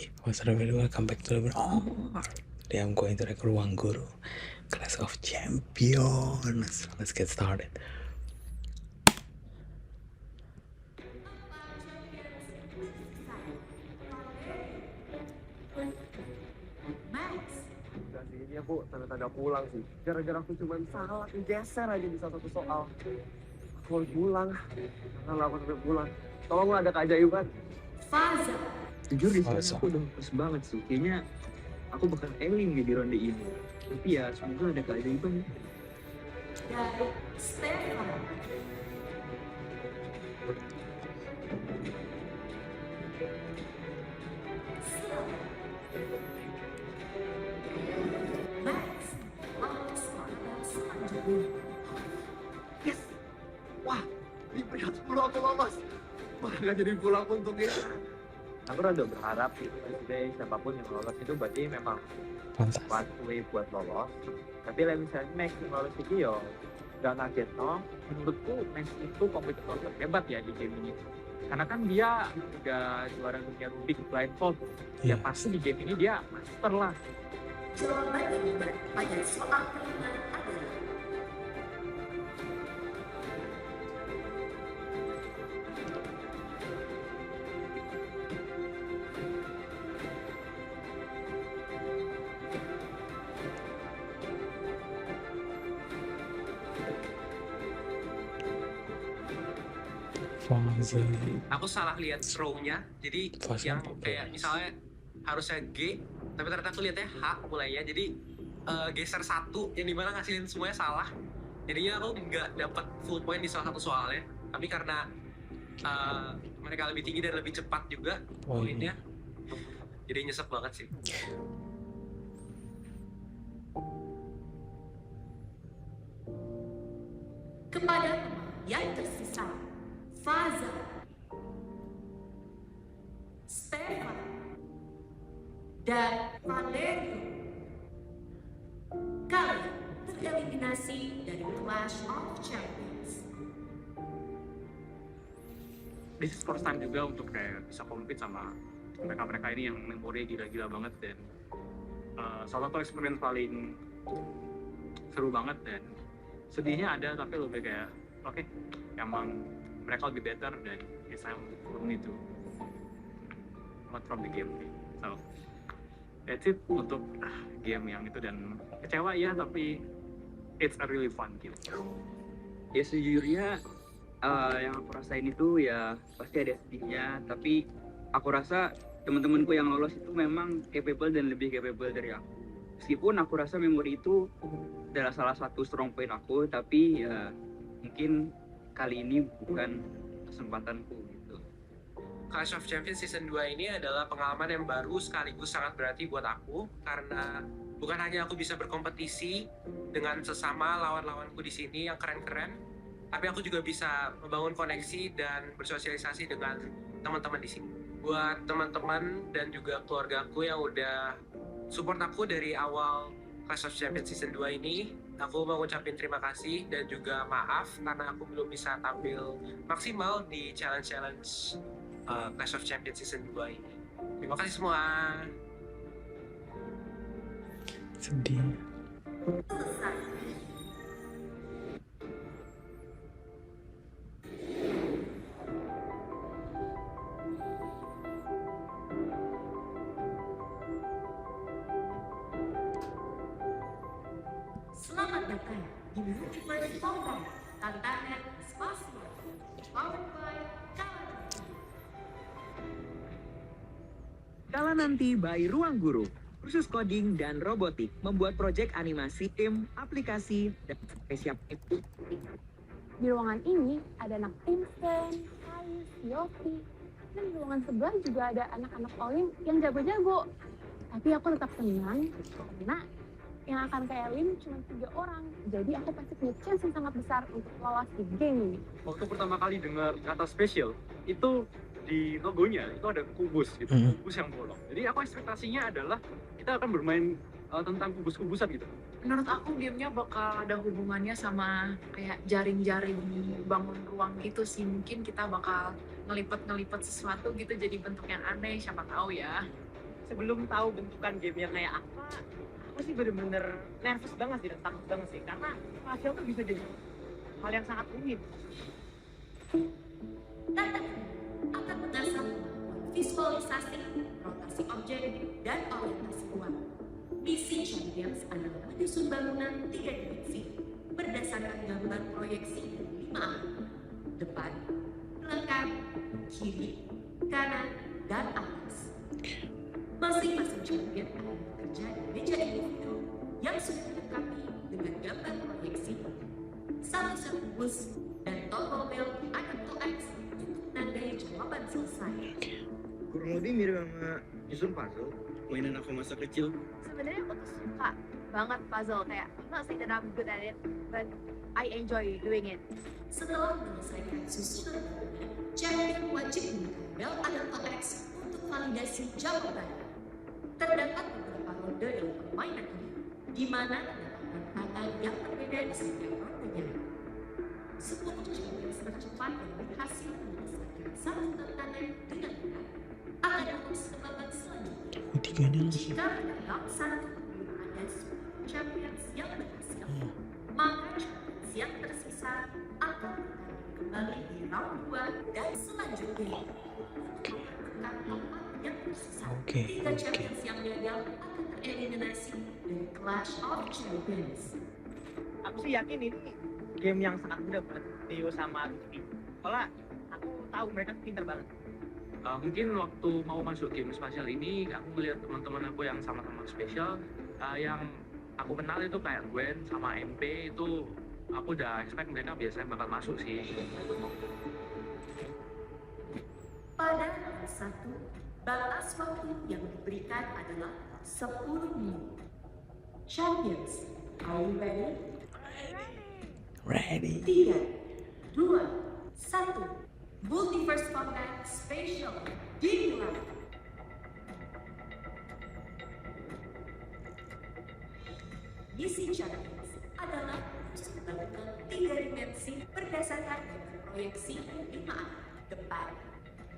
What's up everybody, welcome back to the Today I'm going to record Ruang Guru, Clash of Champions. Let's get started. Ini aku tanda-tanda pulang sih. Gara-gara aku cuma salah geser aja di satu soal. Aku harus pulang. Karena aku sampai pulang. Tolong ada keajaiban. Faza. Jujur di sini aku udah hopeless banget sih. Kayaknya aku bakal eling di ronde ini. Tapi ya semoga ada keajaiban. Dari Stefan. Max. Yes! Wah, di peringkat 10 aku lolos. Wah, nggak jadi pulang untuk itu. Aku rada berharap sih, maksudnya siapapun yang lolos itu berarti memang Pantas. pathway buat lolos. Tapi lah misalnya Max yang lolos itu ya gak kaget no. Menurutku Max itu kompetitor terhebat ya di game ini. Karena kan dia udah juara dunia Rubik blindfold. Ya pasti di game ini dia master lah. Jawaban ini pada soal kelima adalah Faza. Aku salah lihat throw-nya, jadi Faza yang apa? kayak misalnya harusnya G, tapi ternyata aku lihatnya H mulainya, jadi geser satu yang dimana ngasilin semuanya salah. Jadinya aku nggak dapat full point di salah satu soalnya, tapi karena mereka lebih tinggi dan lebih cepat juga poinnya, jadi nyesek banget sih. kepada yang tersisa. Faza. Stefan. Dan Valerio. Kalian tereliminasi dari Clash of Champions. This is first time juga untuk kayak bisa compete sama mereka ini yang memori gila-gila banget, dan salah satu experience paling seru banget. Dan sedihnya ada, tapi lebih kayak oke, emang mereka lebih better dan it's time for me to not from the game. So that's it untuk game yang itu, dan kecewa ya, tapi it's a really fun game. Ya sejujurnya yang aku rasain itu ya pasti ada sedihnya. Tapi aku rasa teman-temanku yang lolos itu memang capable dan lebih capable dari aku. Meskipun aku rasa memori itu adalah salah satu strong point aku, tapi ya mungkin kali ini bukan kesempatanku gitu. Clash of Champions Season 2 ini adalah pengalaman yang baru sekaligus sangat berarti buat aku, karena bukan hanya aku bisa berkompetisi dengan sesama lawan-lawanku di sini yang keren-keren, tapi aku juga bisa membangun koneksi dan bersosialisasi dengan teman-teman di sini. Buat teman-teman dan juga keluargaku yang udah support aku dari awal Clash of Champions Season 2 ini, aku mau ngucapin terima kasih dan juga maaf karena aku belum bisa tampil maksimal di challenge-challenge Clash of Champions Season 2 ini. Terima kasih semua. Sedih. Selamat datang di Multiverse Combat Tantangan Spasial powered by Kala. Kala nanti by Ruang Guru, kursus coding dan robotik, membuat proyek animasi, tim, aplikasi, dan spesial itu. Di ruangan ini ada anak Vincent, Kais, Yofi, dan di ruangan sebelah juga ada anak-anak Olim yang jago-jago. Tapi aku tetap tenang karena yang akan ke Elin cuma 3 orang. Jadi aku pasti punya chance yang sangat besar untuk lolos di game ini. Waktu pertama kali dengar kata spesial itu di logonya itu ada kubus gitu, kubus yang bolong. Jadi aku ekspektasinya adalah kita akan bermain tentang kubus-kubusan gitu. Menurut aku gamenya bakal ada hubungannya sama kayak jaring-jaring bangun ruang gitu sih. Mungkin kita bakal ngelipet sesuatu gitu jadi bentuk yang aneh, siapa tahu ya. sebelum tahu bentukan gamenya kayak apa, aku sih bener-bener nervous banget sih dan takut banget sih karena puzzle tuh bisa jadi hal yang sangat unik. Tantangan akan mengasah visualisasi, rotasi objek, dan orientasi ruang. Misi Champions adalah menyusun bangunan 3 dimensi berdasarkan gambar proyeksi dari 5 arah: depan, belakang, kiri, kanan, dan atas. Masing-masing champion akan bekerja di meja individu yang sudah dilengkapi dengan gambar proyeksi, satu bus, dan tombol bel atau X untuk menandai jawaban selesai. Kurang lebih mirip sama nyusun puzzle, mainan aku masa kecil. Sebenarnya aku tuh suka banget puzzle, kayak I'm not saying that I'm good at it, but I enjoy doing it. Setelah menyelesaikan susunan bangunan, champion wajib menggunakan bel atau X untuk validasi jawaban. Terdapat beberapa ronde dalam permainan ini, di mana terdapat tantangan yang berbeda di setiap rondenya. 10 champion tercepat yang berhasil menyelesaikan satu tantangan dengan benar akan lulus ke babak selanjutnya. Tiganya langsung. Jika pada round 1 belum ada 10 champions yang berhasil, maka champions yang tersisa akan bertanding kembali di round 2 dan selanjutnya. Untuk mempertemukan 4 yang tersisa, Oke, 3 champions yang gagal akan tereliminasi dari Clash of Champions. Aku sih yakin ini game yang sangat mudah buat Theo sama Lutfi. Soalnya aku tahu mereka pintar banget. Mungkin waktu mau masuk game spasial ini, aku melihat teman-teman aku yang sama-sama spesial, yang aku kenal itu kayak Gwen sama MP itu, aku udah expect mereka biasanya bakal masuk sih. Pada round 1, batas waktu yang diberikan adalah 10 menit. Champions, are you ready? Ready. 3, 2, 1. Multiverse Combat Special dimulai. Misi Champions adalah menyusun bangunan 3 dimensi berdasarkan gambar proyeksi 5 arah: depan,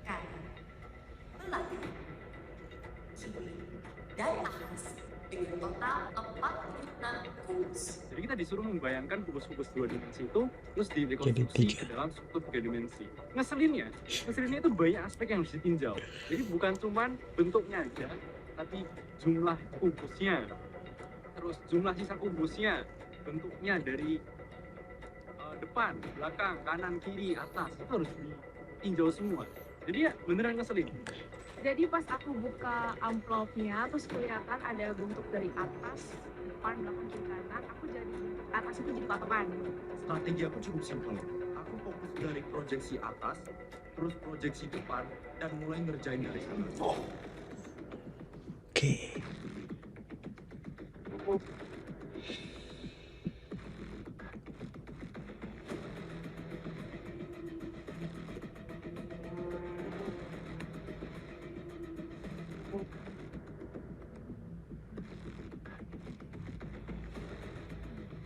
kanan, belakang, kiri, dan atas dengan total 46 kubus. Jadi kita disuruh membayangkan kubus-kubus 2 dimensi itu terus direkonstruksi Jadi 3. ke dalam struktur 3 dimensi. Ngeselinnya itu banyak aspek yang harus ditinjau. Jadi bukan cuman bentuknya aja, tapi jumlah kubusnya, terus jumlah sisa kubusnya, bentuknya dari depan, belakang, kanan, kiri, atas, itu harus ditinjau semua. Jadi ya beneran ngeselin. Jadi pas aku buka amplopnya, terus kelihatan ada bentuk dari atas, depan, belakang, kiri, kanan. Aku jadi bentuk atas itu jadi patokan. Strategi aku cukup simpel. Aku fokus dari proyeksi atas, terus proyeksi depan, dan mulai ngerjain dari sana. Oke.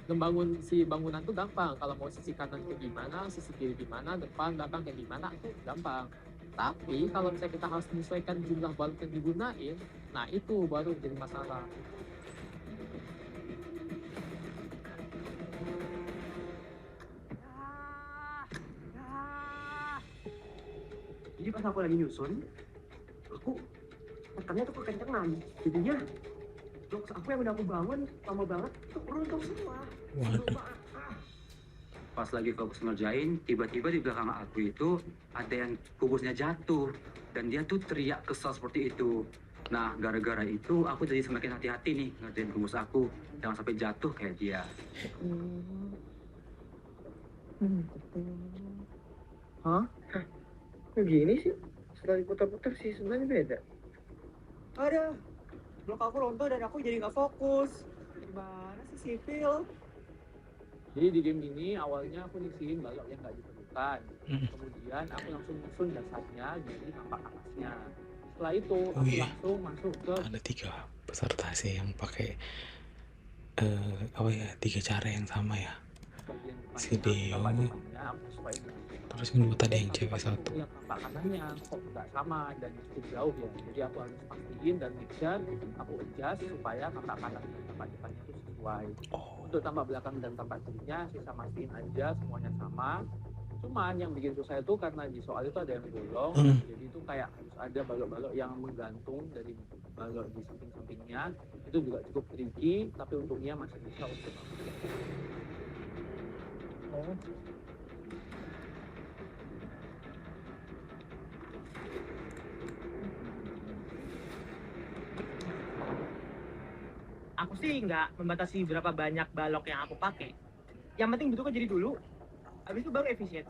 Membangun si bangunan tuh gampang. Kalau mau sisi kanan kayak gimana, sisi kiri gimana, depan, belakang kayak gimana, itu gampang. Tapi kalau misalnya kita harus menyesuaikan jumlah balok yang digunain, nah itu baru jadi masalah. Jadi pas aku lagi nyusun, aku tekannya tuh kekencengan. Jadinya blok aku yang udah aku bangun lama banget tuh runtuh semua. Waduh. Pas lagi fokus ngerjain, tiba-tiba di belakang aku itu ada yang kubusnya jatuh dan dia tuh teriak kesal seperti itu. Nah, gara-gara itu aku jadi semakin hati-hati nih ngerjain kubus aku, jangan sampai jatuh kayak dia. Hah? Kok gini sih? Setelah diputar-putar sih sebenarnya beda. Ada blok aku runtuh dan aku jadi nggak fokus. Gimana sih sipil? Jadi di game ini awalnya aku nyisihin balok yang nggak diperlukan. Kemudian aku langsung nyusun dasarnya jadi nampak atasnya. Setelah itu Oh aku iya. langsung masuk ke Ada 3 peserta sih yang pakai apa ya, 3 cara yang sama ya. bagian depan. Si Deo. Aku supaya Terus yang dua tadi yang cewek satu. Lihat tampak kanannya kok nggak sama dan cukup jauh ya. Jadi aku harus pastiin dan make sure aku adjust supaya tampak kanan dan tampak depannya itu sesuai. Untuk tampak belakang dan tampak kirinya sisa mastiin aja semuanya sama. Cuman yang bikin susah itu karena di soal itu ada yang bolong, jadi itu kayak harus ada balok-balok yang menggantung dari balok di samping-sampingnya. Itu juga cukup tricky, tapi untungnya masih bisa untuk Aku sih nggak membatasi berapa banyak balok yang aku pakai. Yang penting bentuknya jadi dulu, habis itu baru efisien.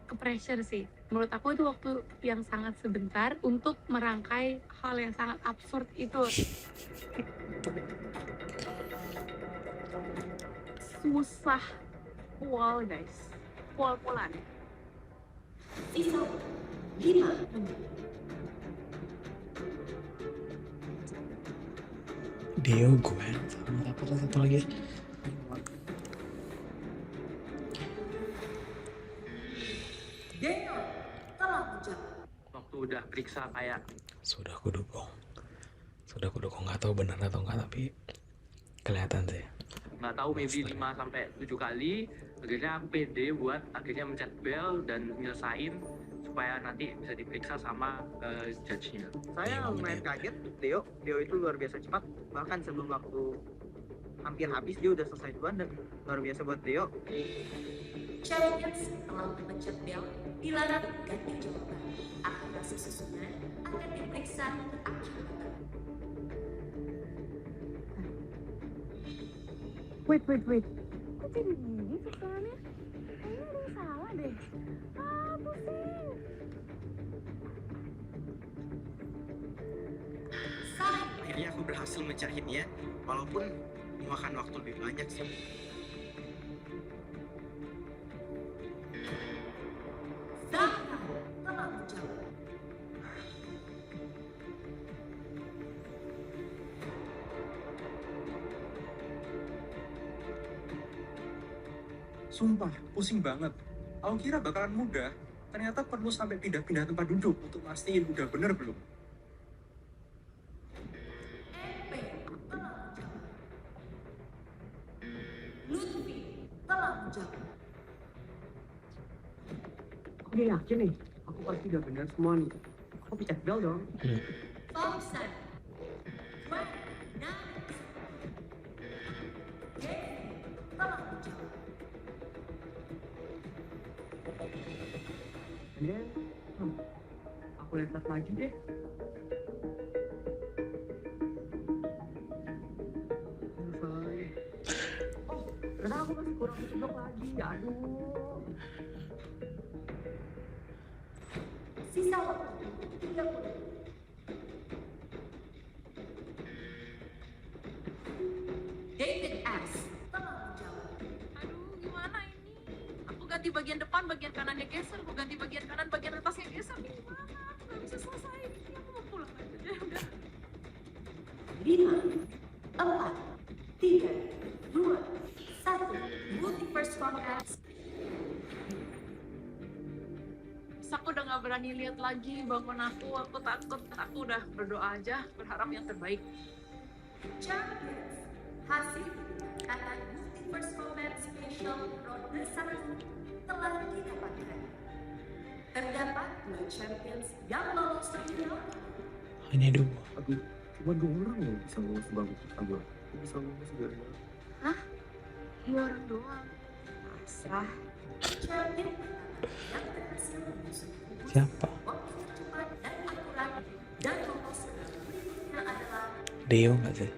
Ke pressure sih. Menurut aku itu waktu yang sangat sebentar untuk merangkai hal yang sangat absurd itu. Susah pol guys, pol-polan. Sisa 5 menit. Dio, Gwen, sama apa satu lagi? Deo telah menjawab. Waktu udah periksa kayak Sudah aku dukung, nggak tahu benar atau enggak, tapi kelihatan sih. nggak tahu maybe 5 sampai 7 kali, akhirnya aku pede buat akhirnya mencet bel dan nyelesain supaya nanti bisa diperiksa sama judge-nya. Saya lumayan kaget, Deo itu luar biasa cepat. Bahkan sebelum waktu hampir habis dia udah selesai duluan dan luar biasa buat Deo. Champions telah memencet bel dilarang ganti jawaban. Akurasi susunan akan diperiksa akibat. Wait. Kok jadi gini susunannya? Kayaknya ada yang salah deh. Pusing. Akhirnya aku berhasil mecahinnya, walaupun memakan waktu lebih banyak sih. Zahra telah menjawab. Sumpah, pusing banget. Aku kira bakalan mudah. Ternyata perlu sampai pindah-pindah tempat duduk untuk mastiin udah bener belum. Lutfi telah menjawab. Aku udah yakin nih, aku pasti udah bener semua nih. Aku pencet bel dong. Thompson. Gwen. Nax. Devi telah menjawab. Dan aku lihat lagi deh. Selesai. Oh, ternyata aku masih kurang kejedok lagi. Aduh. Sisa waktu 30. David S. telah menjawab. Aduh, gimana ini? Aku ganti bagian depan, bagian kanannya geser. Aku ganti bagian kanan, bagian atasnya geser. Gimana? Aku gak bisa selesai ini. Aku mau pulang aja deh. Udah. 5, 4, 3, 2, 1. Multiverse Podcast. Aku udah gak berani lihat lagi bangun aku takut. Aku udah berdoa aja, berharap yang terbaik. Champions. Hasil kata Multiverse Combat Special Ronde 1 telah didapatkan. Terdapat 2 champions yang lolos ke final. Hanya dua. Aduh, cuma 2 orang loh bisa lolos bagus sama. Bisa lolos dari Hah? 2 orang doang. Pasrah. Champion yang berhasil menyusun Siapa? waktu tercepat dan akurat dan lolos ke berikutnya adalah Dio nggak sih?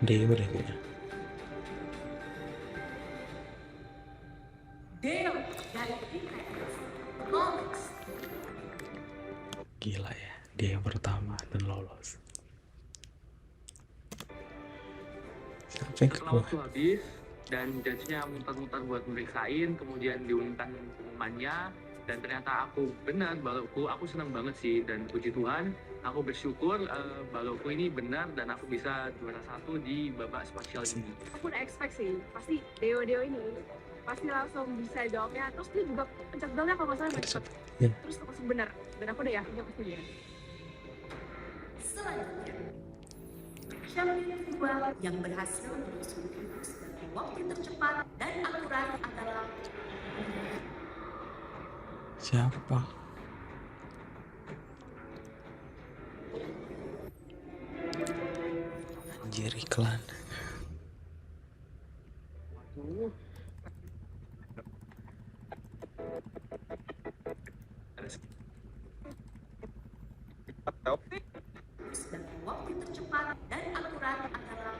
Dio deh kayaknya. Deo dari IPS. Lolos. Gila ya, dia yang pertama dan lolos. Siapa yang Setelah kedua? waktu habis dan judge-nya muter-muter buat memeriksain, kemudian diumumkan pengumumannya, dan ternyata aku benar balokku. Aku senang banget sih, dan puji Tuhan aku bersyukur balokku ini benar dan aku bisa juara 1 di babak spasial ini. Aku udah expect sih, pasti Deo ini pasti langsung bisa jawabnya. Terus dia juga pencet belnya kalau nggak salah nggak cepet. Iya. Terus langsung benar. Dan aku udah yakin dia pasti benar. Selanjutnya, champion kedua yang berhasil menyusun jurus dengan waktu tercepat dan akurat adalah Siapa? Anjir, iklan. jurus dengan waktu tercepat dan akurat adalah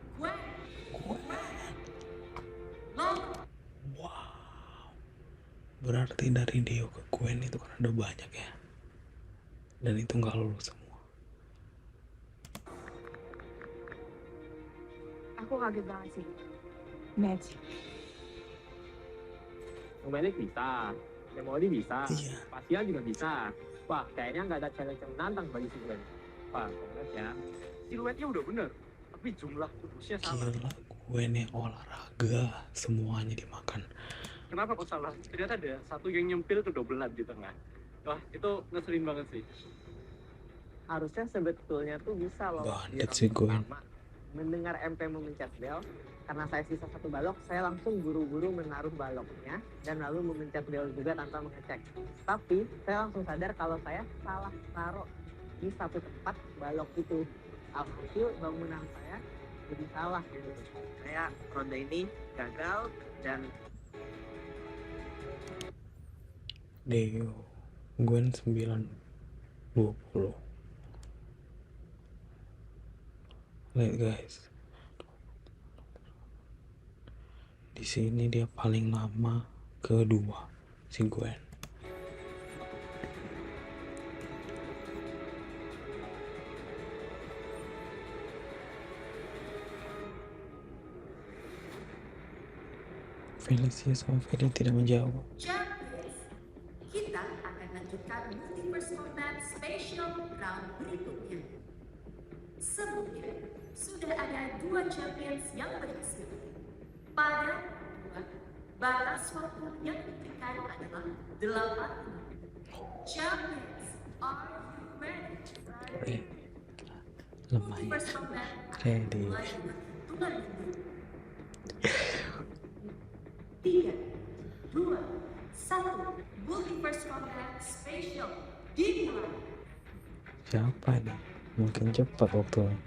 Gwen. Long Berarti dari Dio ke Gwen itu kan ada banyak ya. Dan itu nggak lulus semua. Aku kaget banget sih. Match. Melik bisa, Demoli bisa, Iya. Spasial juga bisa. Wah, kayaknya nggak ada challenge yang menantang bagi si Gwen. Wah, congrats ya. Siluetnya udah bener, tapi jumlah jurusnya salah. Gila, Gwen yang olahraga semuanya dimakan. Kenapa kok salah? Ternyata ada satu yang nyempil ke dobelan di tengah. Wah, itu ngeselin banget sih. Harusnya sebetulnya tuh bisa loh. Bandit di sih round Gwen. pertama. Mendengar MP memencet bel, karena saya sisa satu balok, saya langsung buru-buru menaruh baloknya dan lalu memencet bel juga tanpa mengecek. Tapi saya langsung sadar kalau saya salah taruh di satu tempat balok itu. Alhasil bangunan saya jadi salah gitu. Saya ronde ini gagal dan Dio, Gwen 9-20. Lihat guys, di sini dia paling lama kedua si Gwen. Felicia sama Feli tidak menjawab. Champions. Kita akan lanjutkan Multiverse Combat Special Round berikutnya. Sebelumnya, sudah ada 2 champions yang berhasil. Pada kedua, batas waktu yang diberikan adalah 8 menit. Champions, are you ready? Lemah ya. Multiverse Combat akan Ready. dimulai dengan hitungan mundur. 3, 2, 1. Multiverse Combat Special dimulai. Siapa nih? Mungkin cepat waktunya.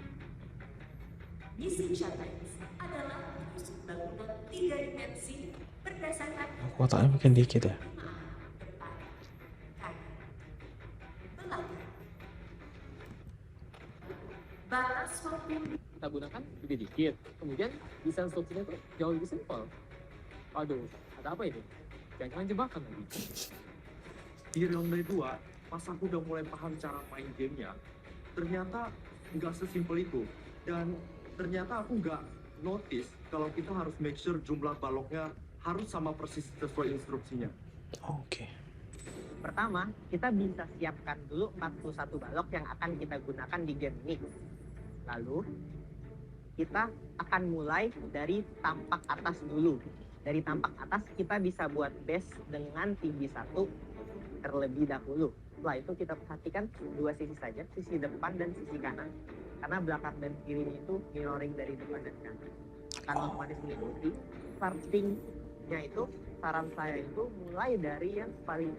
Misi challenge adalah menyusun bangunan 3 dimensi berdasarkan Kotaknya makin dikit ya. batas waktu Kita gunakan lebih dikit. Kemudian desain instruksinya tuh jauh lebih simpel. Aduh, ada apa ini? Jangan jebakan lagi. Di ronde 2, pas aku udah mulai paham cara main gamenya, ternyata nggak sesimpel itu. Dan ternyata aku nggak notice kalau kita harus make sure jumlah baloknya harus sama persis sesuai instruksinya. Oke. pertama kita bisa siapkan dulu 41 balok yang akan kita gunakan di game ini. Lalu kita akan mulai dari tampak atas dulu. Dari tampak atas kita bisa buat base dengan tinggi 1 terlebih dahulu. Setelah itu kita perhatikan 2 sisi saja, sisi depan dan sisi kanan. Karena belakang dan kiri itu mirroring dari depan dan kanan. Akan otomatis mengikuti. Startingnya itu, saran saya itu mulai dari yang paling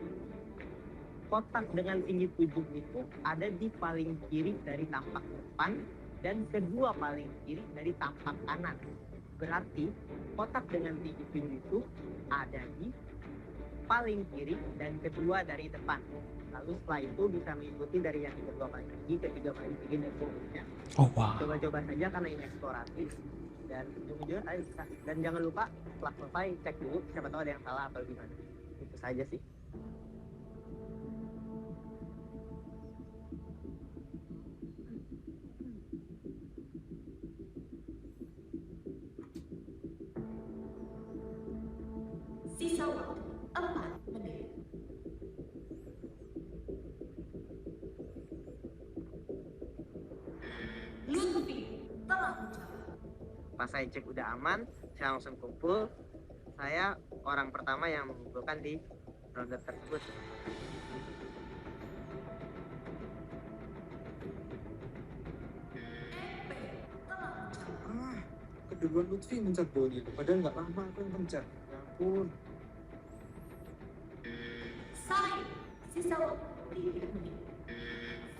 kotak dengan tinggi 7 itu ada di paling kiri dari tampak depan dan kedua paling kiri dari tampak kanan. Berarti kotak dengan tinggi 7 itu ada di paling kiri dan kedua dari depan. Lalu setelah itu bisa mengikuti dari yang kedua paling tinggi, ketiga paling tinggi dan seterusnya. Oh wow. Coba-coba saja karena ini eksploratif dan ujung-ujungnya tadi bisa. Dan jangan lupa setelah selesai cek dulu siapa tahu ada yang salah atau gimana. Itu saja sih. Sisa waktu 4 menit. Lutfi telah menjawab. Pas saya cek udah aman, saya langsung kumpul. Saya orang pertama yang mengumpulkan di ronde tersebut. Keduluan Lutfi mencet Doni, padahal nggak lama aku yang mencet. Ya ampun. Sain, sisa waktu 3 menit.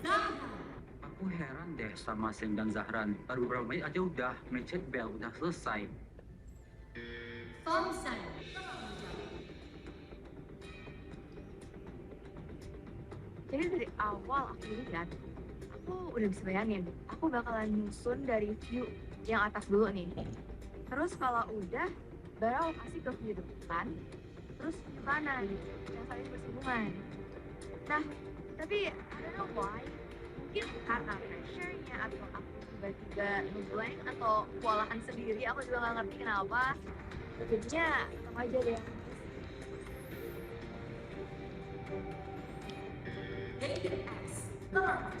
Zahra, Aku heran deh sama Sam dan Zahran. Baru beberapa menit aja udah mencet bel, udah selesai. Fongsan telah menjawab. Jadi dari awal aku lihat, aku udah bisa bayangin, aku bakalan nyusun dari view yang atas dulu nih. Terus kalau udah, baru aku kasih ke view depan, terus ke kanan, yang saling bersinggungan. Nah, tapi I don't know why, mungkin karena pressure-nya atau aku tiba-tiba ngeblank atau kewalahan sendiri, aku juga nggak ngerti kenapa. Jadinya sama aja deh. David X telah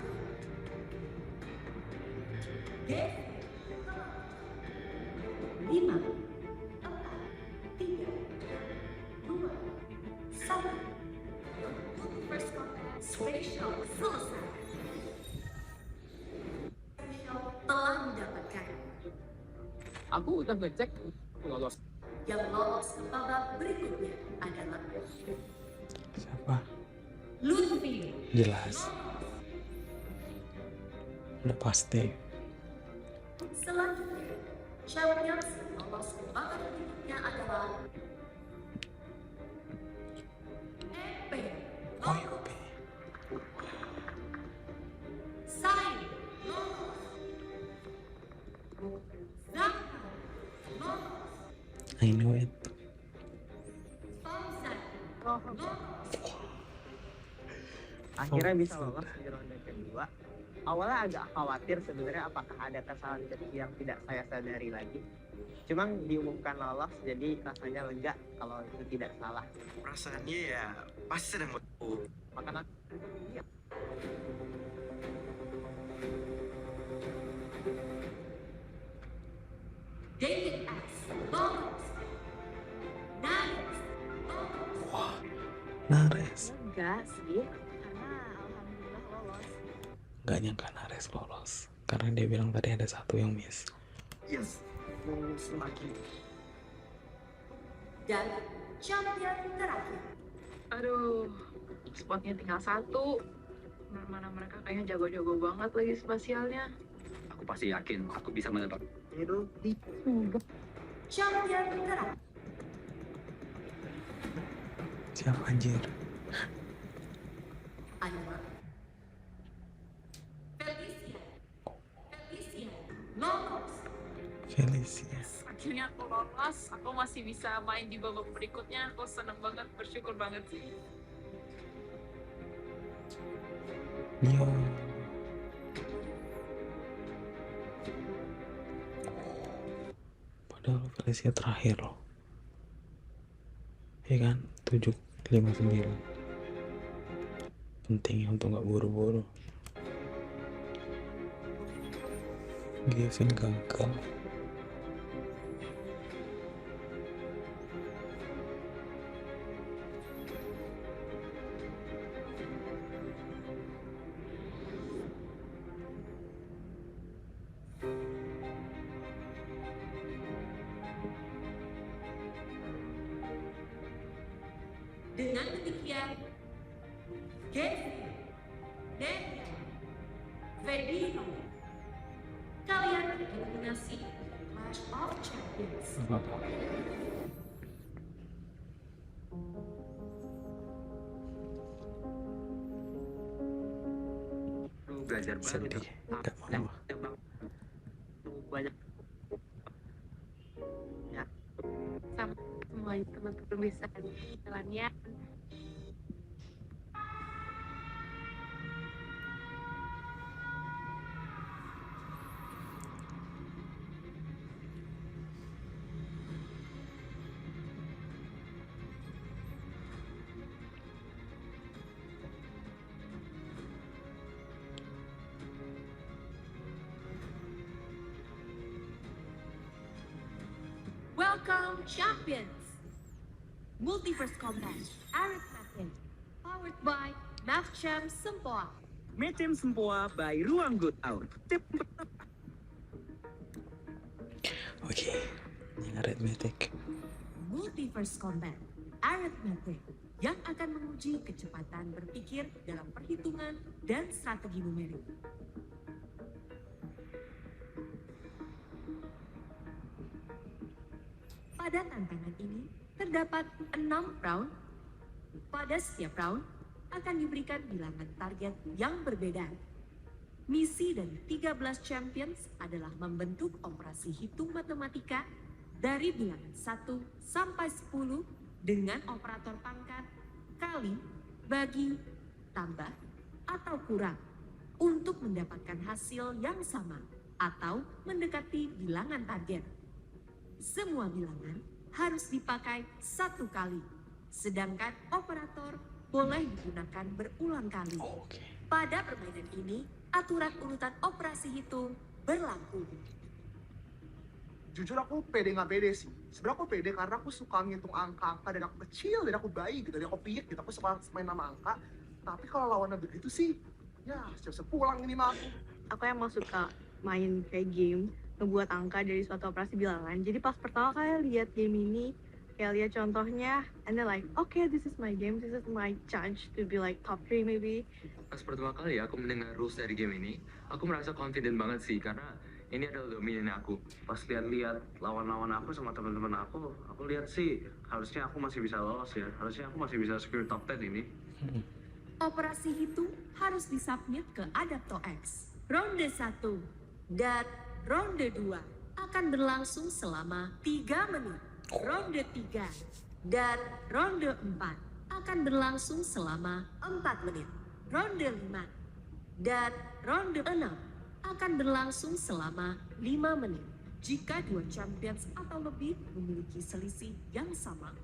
menjawab. David telah menjawab. 5, 4, 3, 2, 1. First contact spatial selesai. Spatial telah mendapatkan. Aku udah ngecek lolos. Yang lolos ke babak berikutnya adalah Siapa? Lutfi. Jelas. Udah pasti. Selanjutnya, champions lolos ke babak berikutnya adalah EP. Oh, Yopi. Sain lolos. Zahra lolos. I know it. Fauzan Oh, lolos. Akhirnya bisa lolos di ronde kedua. Awalnya agak khawatir sebenarnya apakah ada kesalahan kecil yang tidak saya sadari lagi. Cuma diumumkan lolos, jadi rasanya lega kalau itu tidak salah. Perasaannya ya pasti sedang Makanan David X lolos. Naris lolos. Wah, Nares. enggak sih, karena alhamdulillah lolos. Gak nyangka Nares lolos. Karena dia bilang tadi ada satu yang miss. Yes, lolos lagi. Dan champion terakhir Aduh, spotnya tinggal 1. Mana mereka kayaknya jago-jago banget lagi spasialnya. Aku pasti yakin aku bisa menebak. biru di champion terakhir Siapa anjir? adalah Felicia. Felicia lolos. Felicia. Akhirnya aku lolos, aku masih bisa main di babak berikutnya. Aku seneng banget, bersyukur banget sih. Yo. Padahal Felicia terakhir loh. Iya kan? 759. Pentingnya untuk nggak buru-buru. Gavin gagal. Dengan demikian, Gavin, Daniel, Fedino, kalian tereliminasi Clash of Champions. Apa-apa. Lu belajar baru. Sedih. Gak apa-apa. banyak Sama semuanya teman-teman bisa jalannya. Welcome champions! Multiverse Combat Arithmetic, powered by MathChamp Sempoa. Macam Sempoa by Ruang Good Out. Oke, yang arithmetic. Multiverse Combat Arithmetic yang akan menguji kecepatan berpikir dalam perhitungan dan strategi numerik. Pada tantangan ini terdapat 6 round. Pada setiap round akan diberikan bilangan target yang berbeda. Misi dari 13 champions adalah membentuk operasi hitung matematika dari bilangan 1 sampai 10 dengan operator pangkat, kali, bagi, tambah, atau kurang untuk mendapatkan hasil yang sama atau mendekati bilangan target. Semua bilangan harus dipakai 1 kali, sedangkan operator boleh digunakan berulang kali. Pada permainan ini, aturan urutan operasi hitung berlaku. Jujur aku pede nggak pede sih. Sebenarnya aku pede karena aku suka ngitung angka-angka dari aku kecil, dari aku bayi gitu, dari aku piyet gitu. Aku suka main nama angka. Tapi kalau lawannya begitu sih, ya siap-siap pulang ini mah aku. Aku emang suka main kayak game, ngebuat angka dari suatu operasi bilangan. Jadi pas pertama kali lihat game ini, kayak lihat contohnya, and then like, okay, this is my game, this is my chance to be like top 3 maybe. Pas pertama kali aku mendengar rules dari game ini, aku merasa confident banget sih karena ini adalah dominan aku. Pas lihat-lihat lawan-lawan aku sama teman-teman aku lihat sih harusnya aku masih bisa lolos ya. Harusnya aku masih bisa secure top 10 ini. Operasi hitung harus disubmit ke Adapto-X. Ronde 1 dan ronde 2 akan berlangsung selama 3 menit. Ronde 3 dan ronde 4 akan berlangsung selama 4 menit. Ronde 5 dan ronde 6 akan berlangsung selama 5 menit. Jika 2 champions atau lebih memiliki selisih yang sama,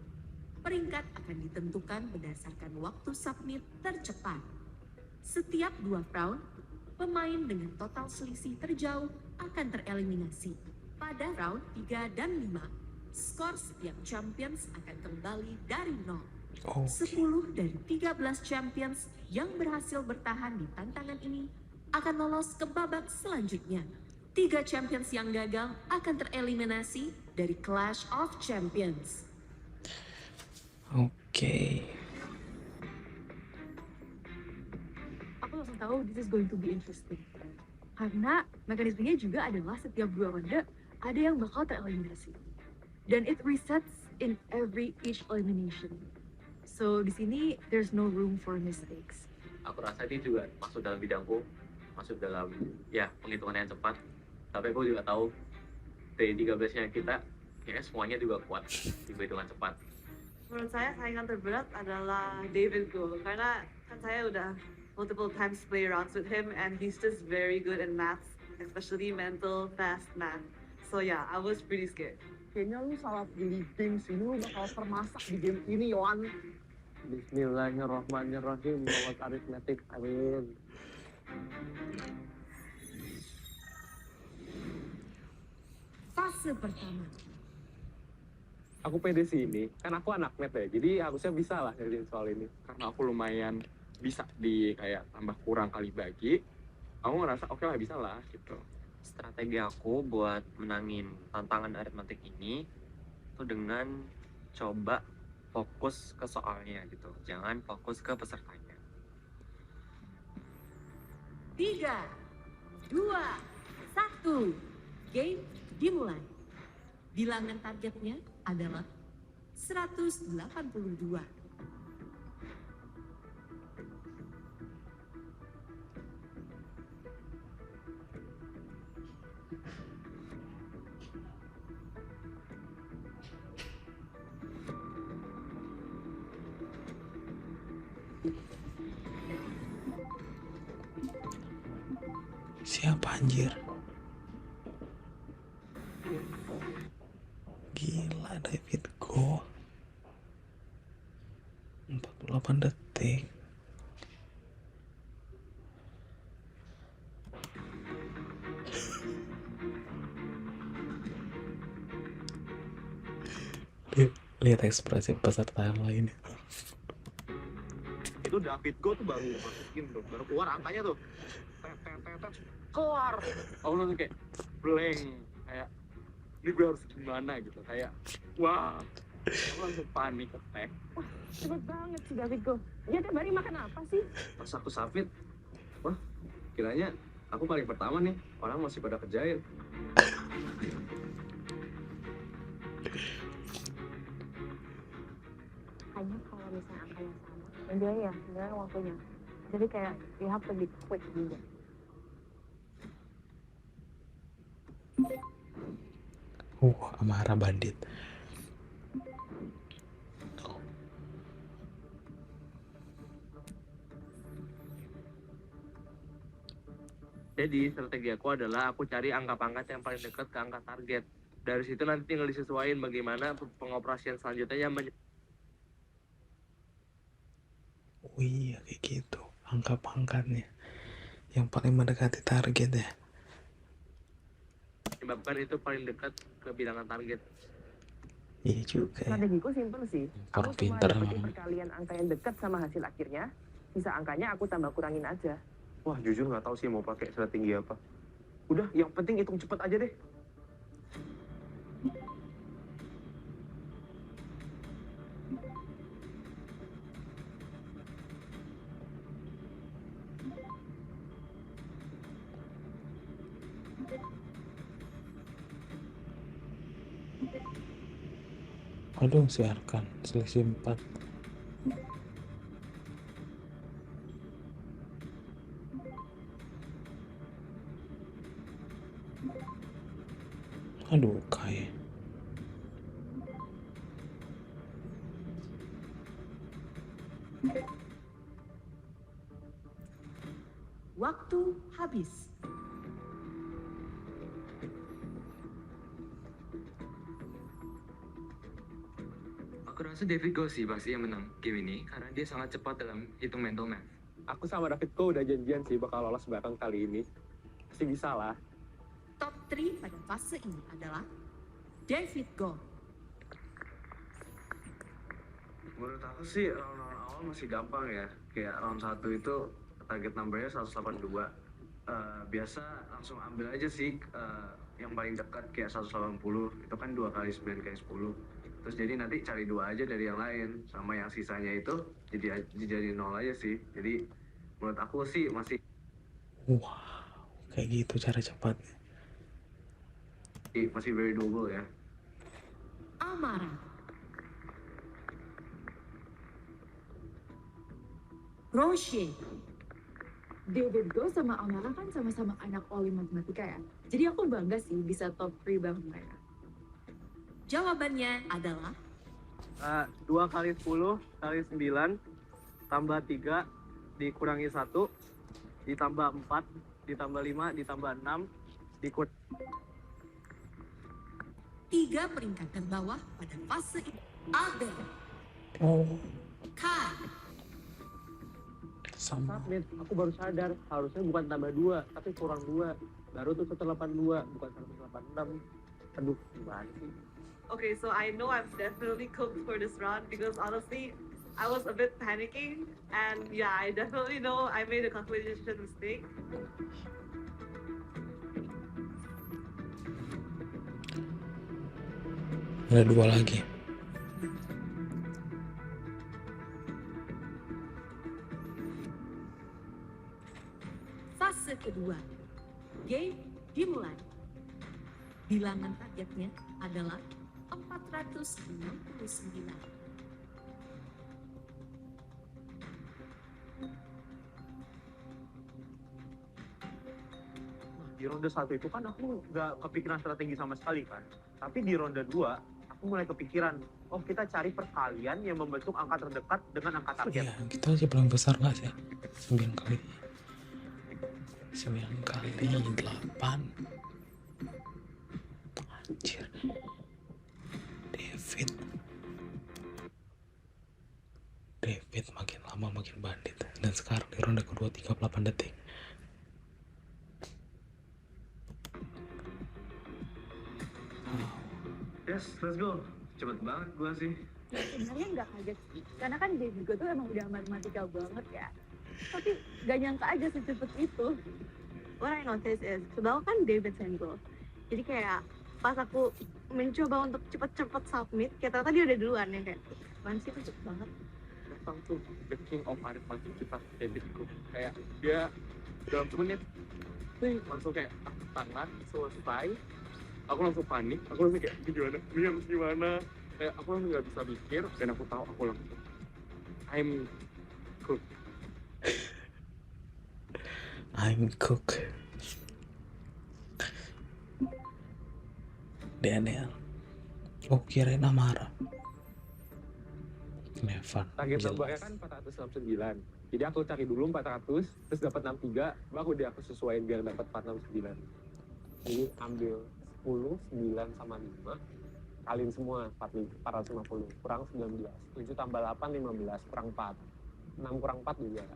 peringkat akan ditentukan berdasarkan waktu submit tercepat. Setiap 2 round, pemain dengan total selisih terjauh akan tereliminasi. Pada round 3 dan 5, skor setiap champions akan kembali dari 0. 10 dari 13 champions yang berhasil bertahan di tantangan ini akan lolos ke babak selanjutnya. 3 champions yang gagal akan tereliminasi dari Clash of Champions. Oke. Aku langsung tahu this is going to be interesting. Karena mekanismenya juga adalah setiap 2 ronde ada yang bakal tereliminasi. Dan it resets in each elimination. So di sini there's no room for mistakes. Aku rasa ini juga masuk dalam bidangku, masuk dalam ya penghitungan yang cepat. Tapi aku juga tahu dari 13-nya kita kayaknya semuanya juga kuat di perhitungan cepat. Menurut saya saingan terberat adalah David Go, karena kan saya udah multiple times play rounds with him and he's just very good in maths, especially mental fast math. So yeah, I was pretty scared. Kayaknya lu salah pilih tim sih, lu bakal termasak di game ini, Yohan. Bismillahirrahmanirrahim. Lewat aritmetik. Amin. Fase pertama. Aku pede sih ini, kan aku anak math ya, jadi harusnya bisa lah ngerjain soal ini. Karena aku lumayan bisa di kayak tambah kurang kali bagi, aku ngerasa oke lah bisa lah gitu. Strategi aku buat menangin tantangan aritmatik ini tuh dengan coba fokus ke soalnya gitu, jangan fokus ke pesertanya. 3, 2, 1, game dimulai. Bilangan targetnya adalah 182. Siapa anjir? Gila, David Go. 48 detik. Lihat ekspresi peserta yang lainnya. Itu David Go tuh baru masukin tuh, baru keluar angkanya tuh. Tet, keluar. Aku langsung kayak blank, kayak ini gue harus gimana gitu, kayak wah, aku langsung panik attack. Cepet banget sih David Go. Dia tiap hari makan apa sih? Pas aku submit, wah kiranya aku paling pertama nih, orang masih pada kerjain. Hanya kalau misalnya angkanya sama. Dan dia ya, sebenarnya waktunya. Jadi kayak you have to be quick juga. Amarah bandit. Jadi strategi aku adalah aku cari angka pangkat yang paling dekat ke angka target. Dari situ nanti tinggal disesuaikan bagaimana pengoperasian selanjutnya yang Oh iya kayak gitu. Angka pangkatnya yang paling mendekati target ya. menyebabkan itu paling dekat ke bilangan target. Iya juga ya. Strategiku simpel sih. Orang Aku cuma pinter dapetin emang. perkalian angka yang dekat sama hasil akhirnya. Sisa angkanya aku tambah kurangin aja. Wah jujur nggak tahu sih mau pakai strategi apa. Udah yang penting hitung cepet aja deh. Aduh siarkan selisih 4. Aduh kayak Waktu habis. Aku rasa David Go sih pasti yang menang game ini karena dia sangat cepat dalam hitung mental math. Aku sama David Go udah janjian sih bakal lolos belakang kali ini. Pasti bisa lah. Top 3 pada fase ini adalah David Go, Menurut aku sih round awal masih gampang ya. Kayak round 1 itu target numbernya 182. Biasa langsung ambil aja sih yang paling dekat kayak 180. Itu kan 2 kali 9 kali 10. Terus jadi nanti cari 2 aja dari yang lain. Sama yang sisanya itu jadi 0 aja sih. Jadi menurut aku sih masih kayak gitu cara cepatnya. masih very doable ya. Amara, Roche. David Go sama Amara kan sama-sama anak oli matematika ya. Jadi aku bangga sih bisa top 3 bareng mereka. Jawabannya adalah 2 kali 10 kali 9 tambah 3 dikurangi 1 ditambah 4 ditambah 5 ditambah 6 dikurang 3 peringkat terbawah pada fase ini. Albert, Oh Kai, sama. Submit, aku baru sadar harusnya bukan tambah 2 tapi kurang 2. Baru tuh 182 bukan 186. Aduh gimana sih. Okay, so I know I'm definitely cooked for this round because honestly, I was a bit panicking, and yeah, I definitely know I made a calculation mistake. Ada 2 lagi. fase kedua. Game dimulai. Bilangan targetnya adalah 469. Di ronde 1 itu kan aku nggak kepikiran strategi sama sekali kan. Tapi di ronde 2 aku mulai kepikiran, oh kita cari perkalian yang membentuk angka terdekat dengan angka target. Ya kita aja paling besar nggak sih? 9 kali 8. Anjir. David makin lama makin bandit. Dan sekarang di ronde kedua 38 detik. Yes, let's go. cepet banget gua sih. Ya, sebenarnya nggak kaget sih, karena kan David gue tuh emang udah matematika banget ya. Tapi gak nyangka aja secepat itu. What I notice is, sebelah kan David Senggol. Jadi kayak pas aku mencoba untuk cepet-cepet submit, kayak ternyata dia udah duluan ya kayak, apaan sih itu cepet banget. Datang tuh the king of aritmatika David Cook. Kayak dia dalam semenit nih langsung kayak tangan selesai. Aku langsung panik, aku langsung kayak ini harus gimana? Kayak aku langsung nggak bisa mikir dan aku tahu aku langsung I'm cook. Daniel. Oh, kirain Amara. Nevan. Target terbaiknya kan 469. Jadi aku cari dulu 400, terus dapat 63, baru dia aku sesuaiin biar dapat 469. Ini ambil 10, 9 sama 5, kaliin semua 450, kurang 19. 7 tambah 8, 15, kurang 4. 6 kurang 4 juga.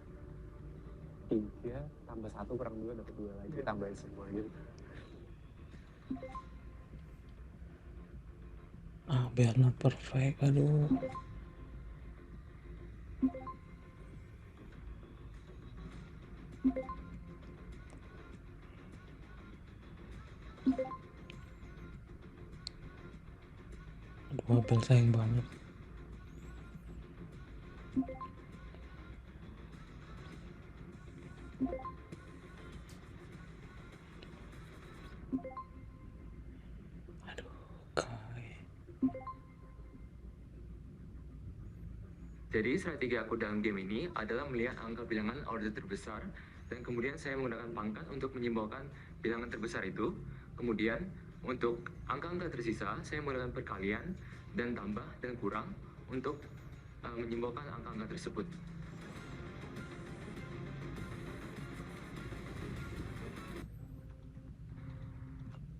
3 tambah 1 kurang 2 dapat 2 lagi, tambahin semua gitu. Biar not perfect, aduh. Aduh, mobil sayang banget. Jadi strategi aku dalam game ini adalah melihat angka bilangan order terbesar dan kemudian saya menggunakan pangkat untuk menyimbolkan bilangan terbesar itu. Kemudian untuk angka-angka tersisa saya menggunakan perkalian dan tambah dan kurang untuk menyimbolkan angka-angka tersebut.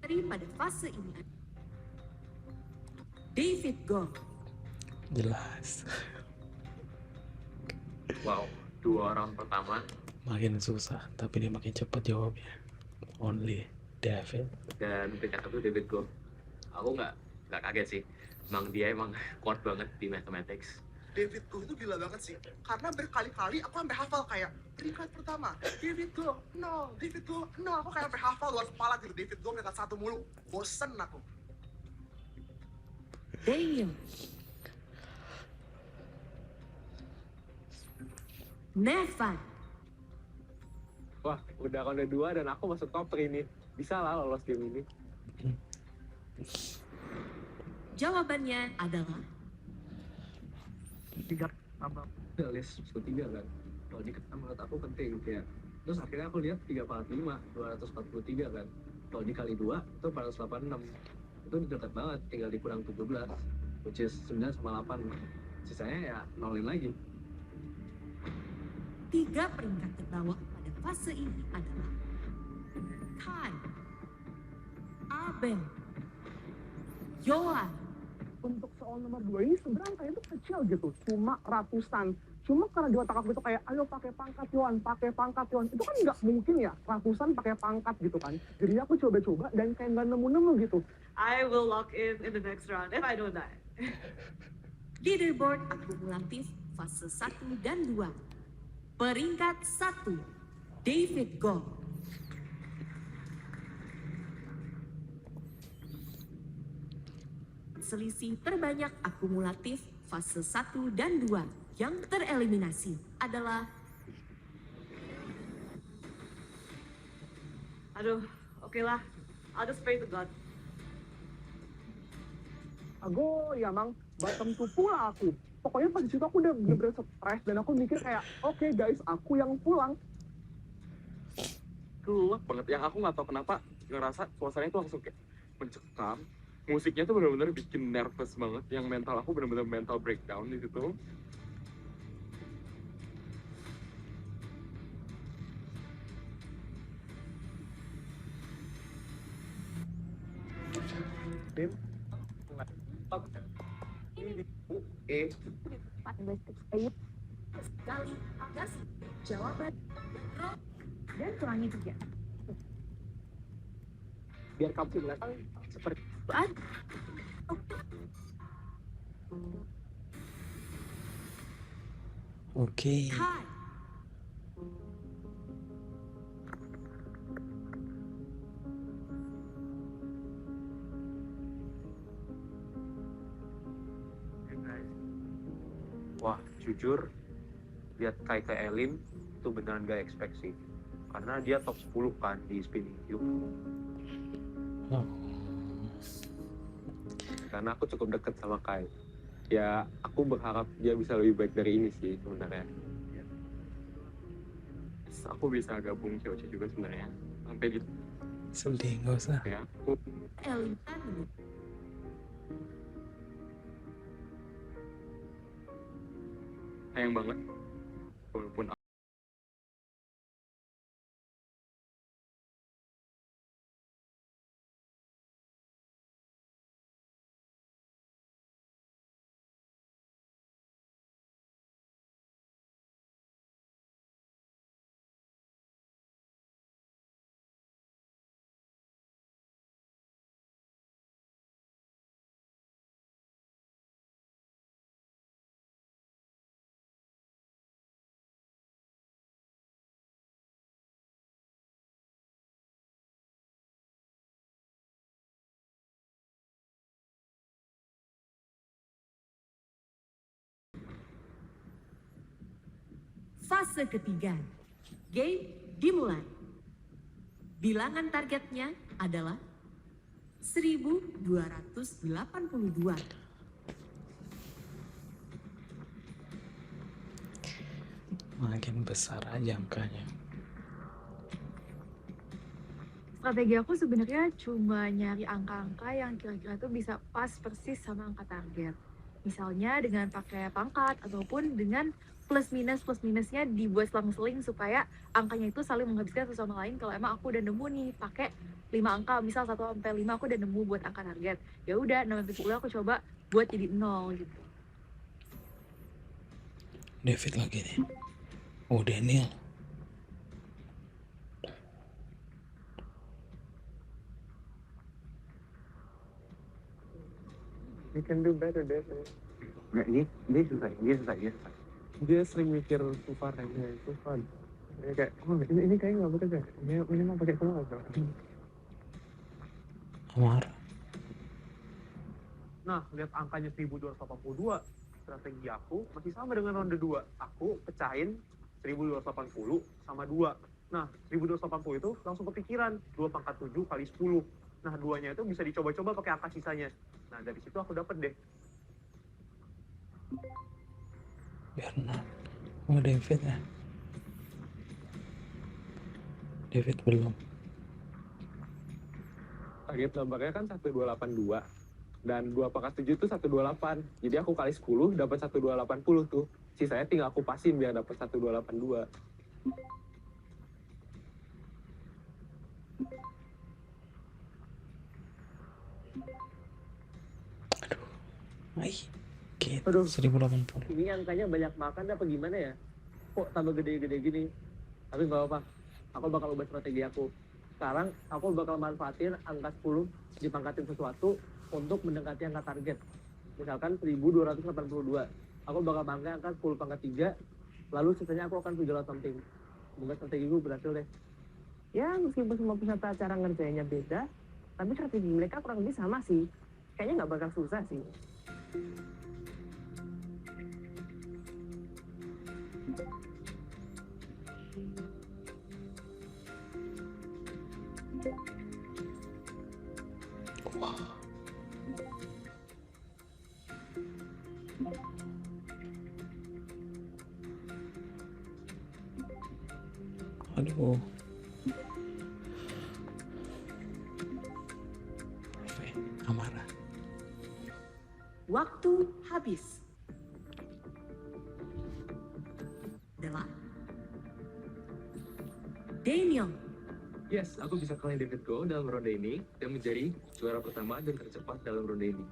Pada fase ini, David Go. Jelas. Wow, 2 orang pertama Makin susah, tapi dia makin cepat jawabnya. Only David. dan peringkat 1 David Go. Aku nggak kaget sih. Dia emang kuat banget di mathematics. David Go itu gila banget sih, karena berkali-kali aku sampai hafal kayak peringkat pertama David Go 0, David Go 0, aku kayak sampai hafal luar kepala gitu. David Go peringkat 1 mulu, bosen aku. Daniel. Nevan. Wah, udah ronde 2 dan aku masuk top 3 nih. Bisa lah lolos game ini. Jawabannya adalah 3 tambah list 3 kan. Kalau dikata menurut aku penting kayak. Terus akhirnya aku lihat 3 kali 5, 243 kan. Kalau dikali 2 itu 486. Itu dekat banget, tinggal dikurang 17, which is 9 sama 8. Sisanya ya nolin lagi. 3 peringkat terbawah pada fase ini adalah Kai, Abel, Yohan. Untuk soal nomor 2 ini sebenarnya angkanya itu kecil gitu, cuma ratusan. Cuma karena di otak aku itu kayak, ayo pakai pangkat Yohan, pakai pangkat Yohan. Itu kan nggak mungkin ya, ratusan pakai pangkat gitu kan. Jadi aku coba-coba dan kayak nggak nemu-nemu gitu. I will lock in the next round if I don't die. Leaderboard akumulatif fase 1 dan 2. Peringkat 1, David Go. Selisih terbanyak akumulatif fase 1 dan 2 yang tereliminasi adalah Aduh, oke lah. I'll just pray to God. Aku ya mang, bottom to pula aku. Pokoknya pas disitu aku udah bener-bener stres dan aku mikir kayak, oke guys, aku yang pulang. Gelap banget, yang aku nggak tahu kenapa ngerasa suasananya itu langsung kayak mencekam. Musiknya tuh benar-benar bikin nervous banget, yang mental aku benar-benar mental breakdown di situ. Tim, kali atas jawaban dan kurangi 3. Biar kamu bilang seperti Oke. Cut. Wah, jujur, lihat Kai ke Elim itu beneran gak expect sih. Karena dia top 10 kan di Spinning Cube. Oh. Karena aku cukup deket sama Kai. Ya, aku berharap dia bisa lebih baik dari ini sih sebenarnya. Terus aku bisa gabung COC juga sebenarnya. Sampai di Sedih, nggak usah. ya, aku Elita menurut sayang banget. Walaupun fase ketiga. Game dimulai. Bilangan targetnya adalah 1282. Makin besar aja angkanya. Strategi aku sebenarnya cuma nyari angka-angka yang kira-kira tuh bisa pas persis sama angka target. Misalnya dengan pakai pangkat ataupun dengan plus minusnya dibuat selang-seling supaya angkanya itu saling menghabiskan satu sama lain. Kalau emang aku udah nemu nih pakai 5 angka, misal 1 sampai 5 aku udah nemu buat angka target. Ya udah 6 sampai 10 aku coba buat jadi 0 gitu. David lagi nih. Oh, Daniel. You can do better, David. nggak, dia susah. Dia sering mikir too far aja, too far. Dia kayak, oh ini kayaknya nggak bekerja. Ini mau pakai semua atau? Amar. Nah, lihat angkanya 1282. Strategi aku masih sama dengan ronde 2. Aku pecahin 1280 sama 2. Nah, 1280 itu langsung kepikiran 2 pangkat 7 kali 10. Nah, 2-nya itu bisa dicoba-coba pakai angka sisanya. Nah, dari situ aku dapet deh. Bernard. Oh, David ya. David belum. Target gambarnya kan 1282 dan 2 pangkat 7 itu 128. Jadi aku kali 10 dapat 1280 tuh. Sisanya tinggal aku pasin biar dapat 1282. Aduh, 1080. Ini angkanya banyak makan apa gimana ya? Kok tambah gede-gede gini? Tapi nggak apa-apa. Aku bakal ubah strategi aku. Sekarang aku bakal manfaatin angka 10 dipangkatin sesuatu untuk mendekati angka target. Misalkan 1282. Aku bakal pakai angka 10 pangkat 3, lalu sisanya aku akan figure out something. Semoga strategi gue berhasil deh. Ya, meskipun semua peserta cara ngerjainnya beda, tapi strategi mereka kurang lebih sama sih. Kayaknya nggak bakal susah sih. Aduh. Amara. Waktu habis. Adalah Daniel. Yes, aku bisa kalahin David Go dalam ronde ini dan menjadi juara pertama dan tercepat dalam ronde ini.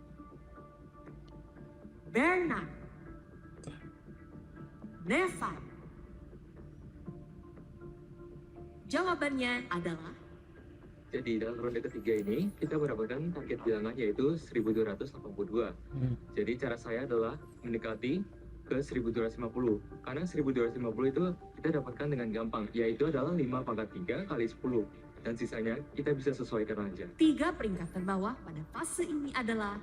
Bernard. Neva. Jawabannya adalah Jadi dalam ronde ketiga ini kita mendapatkan target bilangan yaitu 1282. Jadi cara saya adalah mendekati ke 1250. Karena 1250 itu kita dapatkan dengan gampang, yaitu adalah 5 pangkat 3 kali 10. Dan sisanya kita bisa sesuaikan aja. 3 peringkat terbawah pada fase ini adalah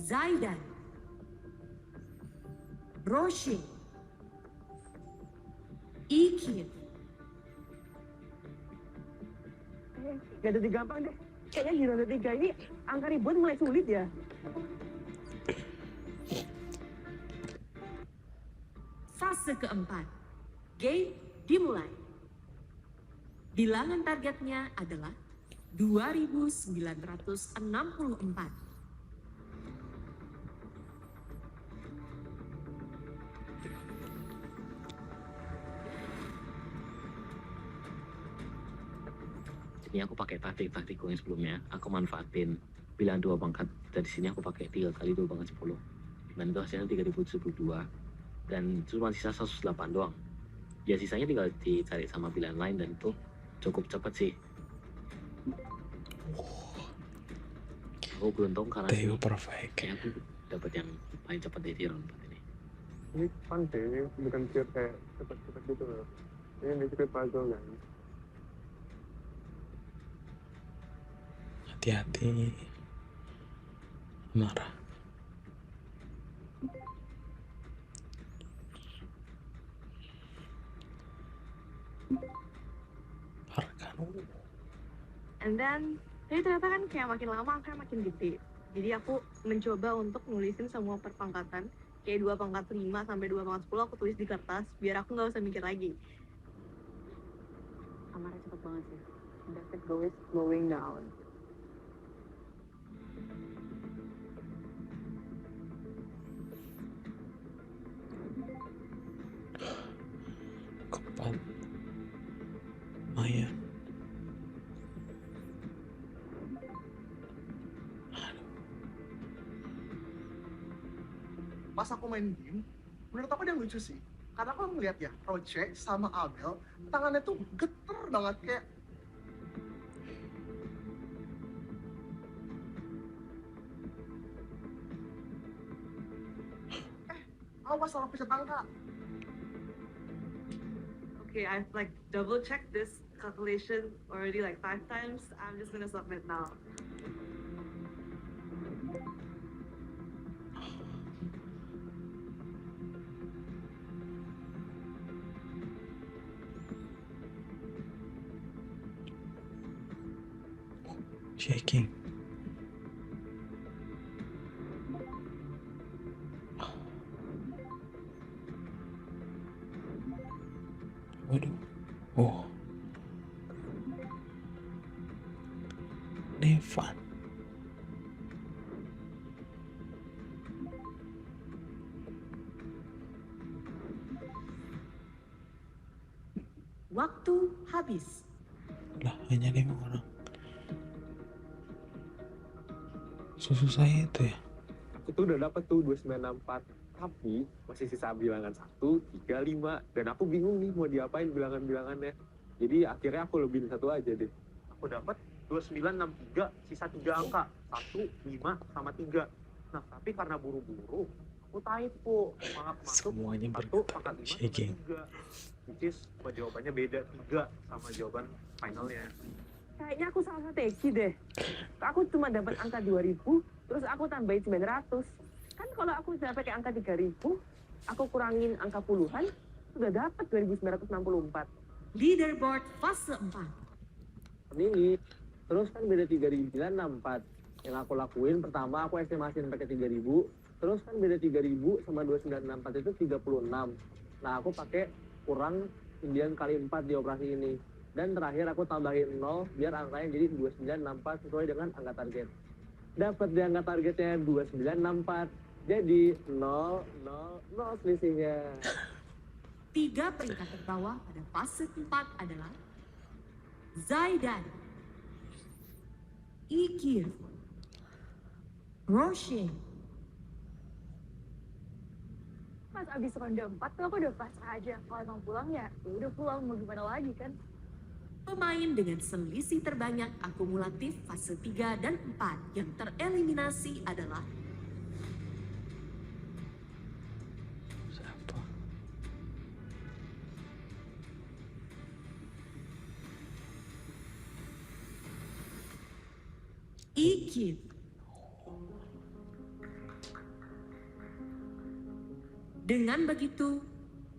Zaidan, Roshin, Ikir. Gak ada gampang deh. Kayaknya di ronde 3 ini angka ribuan mulai sulit ya. Fase keempat, game dimulai. Bilangan targetnya adalah 2964. Ini aku pakai taktikku yang sebelumnya, aku manfaatin bilangan 2 pangkat, dan di sini aku pakai 3 kali 2 pangkat 10, dan itu hasilnya 3072, dan cuma sisa 108 doang. Ya sisanya tinggal dicari sama pilihan lain, dan itu cukup cepat sih. Aku beruntung karena Teo perfect. kayak aku dapat yang paling cepat di tier 4 ini. Ini fun sih, ini bukan tier kayak cepet-cepet gitu loh. Ini discrete puzzle kan. Hati-hati. Marah. And then, tapi ternyata kan kayak makin lama angkanya makin gede. Jadi aku mencoba untuk nulisin semua perpangkatan. Kayak 2 pangkat 5 sampai 2 pangkat 10 aku tulis di kertas, biar aku nggak usah mikir lagi. Kamarnya cepet banget sih. David Go is slowing down. Keempat. Maya. Pas aku main game, menurut aku dia lucu sih. Karena aku ngeliat ya, Roche sama Abel, tangannya tuh geter banget kayak awas salah pencet angka. Okay, I've like double checked this calculation already like 5 times. I'm just gonna submit now. Shaking. Waduh. Oh. Devan. Waktu habis. Lah, hanya 5 orang. Susah itu ya. Aku tuh udah dapet tuh 2964, tapi masih sisa bilangan 1, 3, 5, dan aku bingung nih mau diapain bilangan-bilangannya. Jadi akhirnya aku lebihin 1 aja deh. Aku dapat 2963, sisa 3 angka, 1, 5, sama 3. Nah, tapi karena buru-buru, aku typo, malah masuk Semuanya 1 pangkat 5 sama shaking. 3. Which is jawabannya beda 3 sama jawaban finalnya. Kayaknya aku salah strategi deh. Aku cuma dapat angka 2000, terus aku tambahin 900. Kan kalau aku udah pakai angka 3000, aku kurangin angka puluhan, sudah dapat 2964. Leaderboard fase 4. Ini, terus kan beda 3964. Yang aku lakuin, pertama aku estimasiin pakai 3000, terus kan beda 3000 sama 2964 itu 36. Nah, aku pakai kurang 9 kali 4 di operasi ini. Dan terakhir aku tambahin 0 biar angkanya jadi 2964 sesuai dengan angka target. Dapat di angka targetnya 2964. Jadi 0, 0, 0 selisihnya. 3 peringkat terbawah pada fase 4 adalah Zaidan, Ikir, Roshin. Pas abis ronde 4 tuh aku udah pasrah aja. Kalau emang pulang ya udah pulang, mau gimana lagi kan. Pemain dengan selisih terbanyak akumulatif fase 3 dan 4 yang tereliminasi adalah Ikid. Dengan begitu,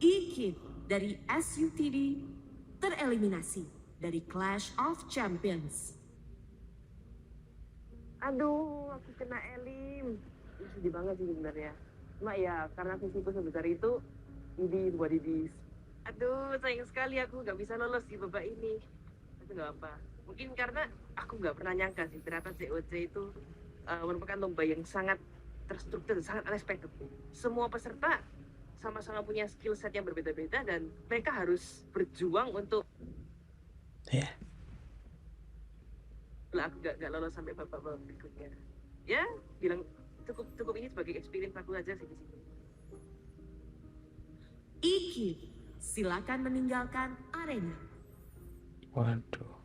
Ikid dari SUTD tereliminasi dari Clash of Champions. Aduh, aku kena elim. Sedih banget sih sebenarnya. Cuma ya, karena visiku sebesar itu, ini buat Didis. Aduh, sayang sekali aku nggak bisa lolos di babak ini. Tapi nggak apa. Mungkin karena aku nggak pernah nyangka sih, ternyata COC itu merupakan lomba yang sangat terstruktur, sangat unexpected. Semua peserta sama-sama punya skill set yang berbeda-beda dan mereka harus berjuang untuk lah aku gak lolos sampai babak berikutnya. Ya, bilang cukup ini sebagai experience aku aja sih di sini. Ikid, silakan meninggalkan arena. Waduh.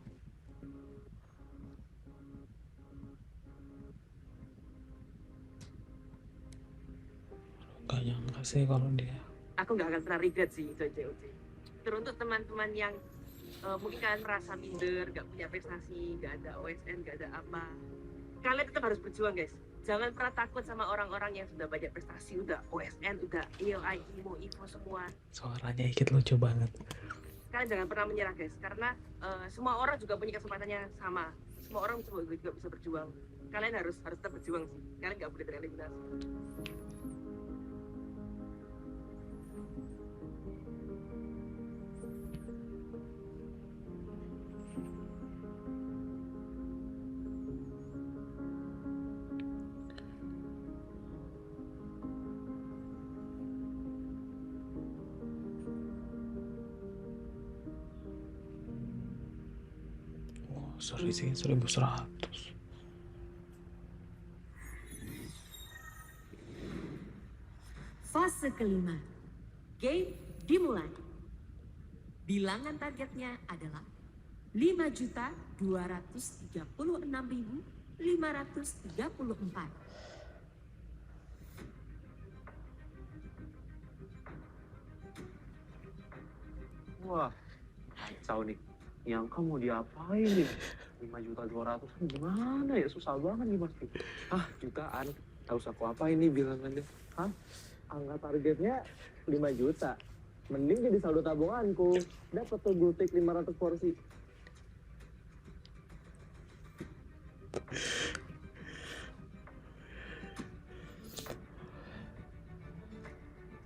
Gak nyangka sih kalau dia. Aku nggak akan pernah regret sih join COC. Teruntuk teman-teman yang mungkin kalian merasa minder, nggak punya prestasi, nggak ada OSN, nggak ada apa. Kalian tetap harus berjuang guys. Jangan pernah takut sama orang-orang yang sudah banyak prestasi, udah OSN, udah ILI, IMO, IFO semua. Suaranya Ikid lucu banget. Kalian jangan pernah menyerah guys, karena semua orang juga punya kesempatannya sama. Semua orang juga bisa berjuang. Kalian harus tetap berjuang sih. Kalian nggak boleh tereliminasi. Sorry sih, 1100. Fase kelima, game dimulai. Bilangan targetnya adalah 5.236.534. Wah, kacau nih. Yang kamu diapain nih? 5.200.000 gimana ya? Susah banget nih Mas. Jutaan. Harus aku apain nih bilangannya? Angka targetnya 5 juta. Mending jadi saldo tabunganku. Dapat tuh gultik 500 porsi.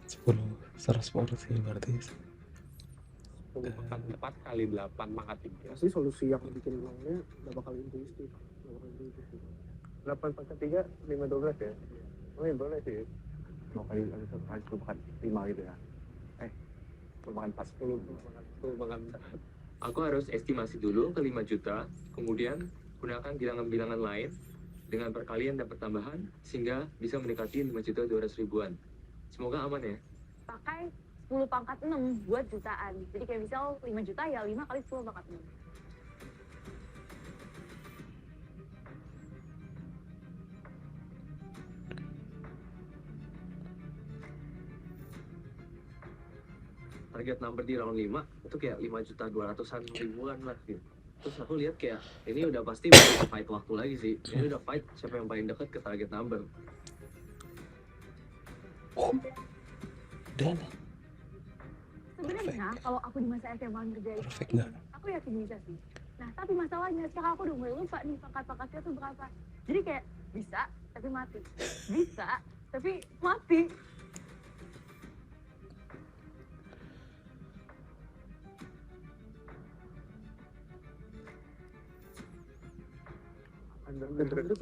Sepuluh 100 porsi berarti 10 makan 4 kali 8 makan 3. Pasti solusi yang bikin uangnya udah bakal intuitif. 8 pangkat 3, 5, 12 ya? Oh iya boleh sih. Mau kali 10 makan 5 gitu ya? 10 makan 4, 10 makan 4. Aku harus estimasi dulu ke 5 juta, kemudian gunakan bilangan-bilangan lain dengan perkalian dapat tambahan sehingga bisa mendekati 5.200.000-an. Semoga aman ya. Pakai 10 pangkat 6 buat jutaan. Jadi kayak misal 5 juta ya 5 kali 10 pangkat 6. Target number di round 5 itu kayak 5.200.000-an lah gitu. Terus aku lihat kayak ini udah pasti bakal fight waktu lagi sih. Ini udah fight siapa yang paling dekat ke target number. Dan Sebenarnya kalau aku di masa SMA ngerjain perfect nggak? aku yakin bisa sih. Nah tapi masalahnya sekarang aku udah mulai lupa nih pangkat-pangkatnya tuh berapa. Jadi kayak bisa tapi mati, bisa tapi mati.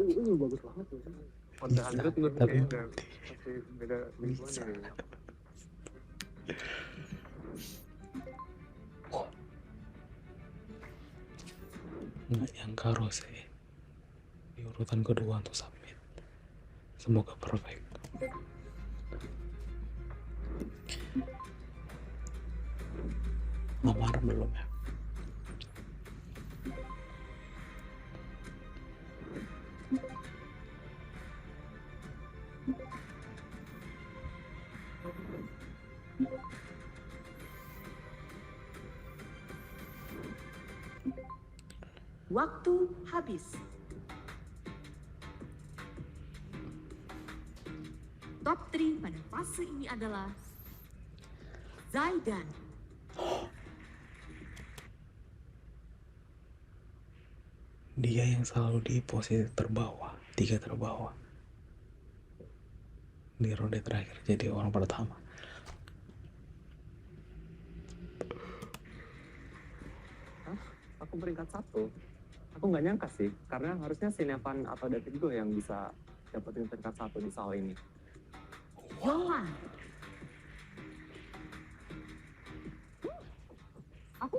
Ini bagus banget loh. Honda 100 menurut tapi kayaknya udah masih beda mingguan ya. Nggak nyangka Rose di urutan kedua untuk submit. Semoga perfect. Nomor belum ya? Waktu habis. Top 3 pada fase ini adalah Zaidan, Dia yang selalu di posisi terbawah, 3 terbawah di ronde terakhir jadi orang pertama. Aku peringkat 1. Aku nggak nyangka sih, karena harusnya si Nevan atau David Go yang bisa dapetin peringkat 1 di soal ini. Yohan, Aku